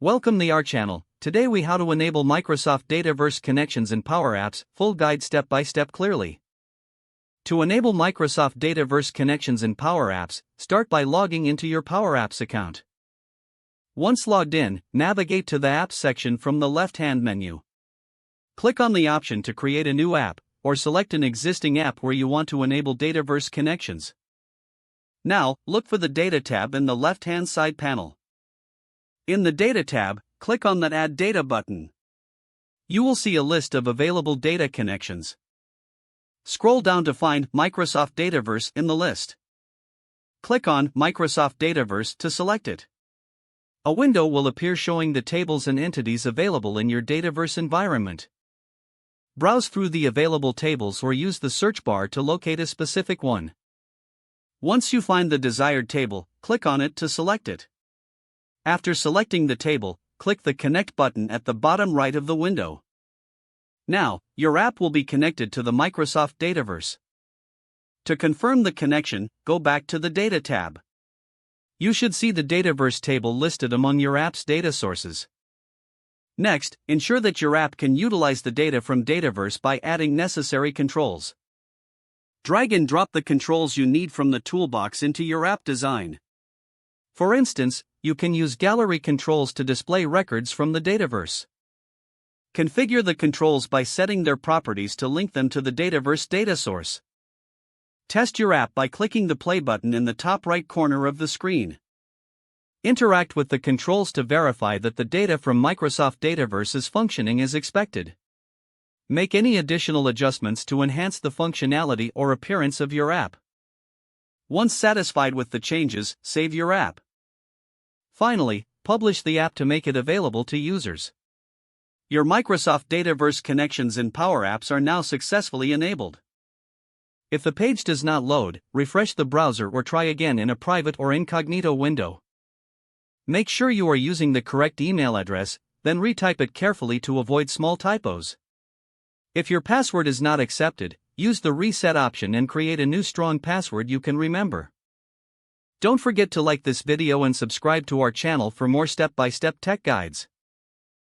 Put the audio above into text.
Welcome to our channel. Today we how to enable Microsoft Dataverse connections in Power Apps, full guide step by step clearly. To enable Microsoft Dataverse connections in Power Apps, start by logging into your Power Apps account. Once logged in, navigate to the Apps section from the left-hand menu. Click on the option to create a new app, or select an existing app where you want to enable Dataverse connections. Now, look for the Data tab in the left-hand side panel. In the Data tab, click on that Add Data button. You will see a list of available data connections. Scroll down to find Microsoft Dataverse in the list. Click on Microsoft Dataverse to select it. A window will appear showing the tables and entities available in your Dataverse environment. Browse through the available tables or use the search bar to locate a specific one. Once you find the desired table, click on it to select it. After selecting the table, click the Connect button at the bottom right of the window. Now, your app will be connected to the Microsoft Dataverse. To confirm the connection, go back to the Data tab. You should see the Dataverse table listed among your app's data sources. Next, ensure that your app can utilize the data from Dataverse by adding necessary controls. Drag and drop the controls you need from the toolbox into your app design. For instance, you can use gallery controls to display records from the Dataverse. Configure the controls by setting their properties to link them to the Dataverse data source. Test your app by clicking the play button in the top right corner of the screen. Interact with the controls to verify that the data from Microsoft Dataverse is functioning as expected. Make any additional adjustments to enhance the functionality or appearance of your app. Once satisfied with the changes, save your app. Finally, publish the app to make it available to users. Your Microsoft Dataverse connections in Power Apps are now successfully enabled. If the page does not load, refresh the browser or try again in a private or incognito window. Make sure you are using the correct email address, then retype it carefully to avoid small typos. If your password is not accepted, use the reset option and create a new strong password you can remember. Don't forget to like this video and subscribe to our channel for more step-by-step tech guides.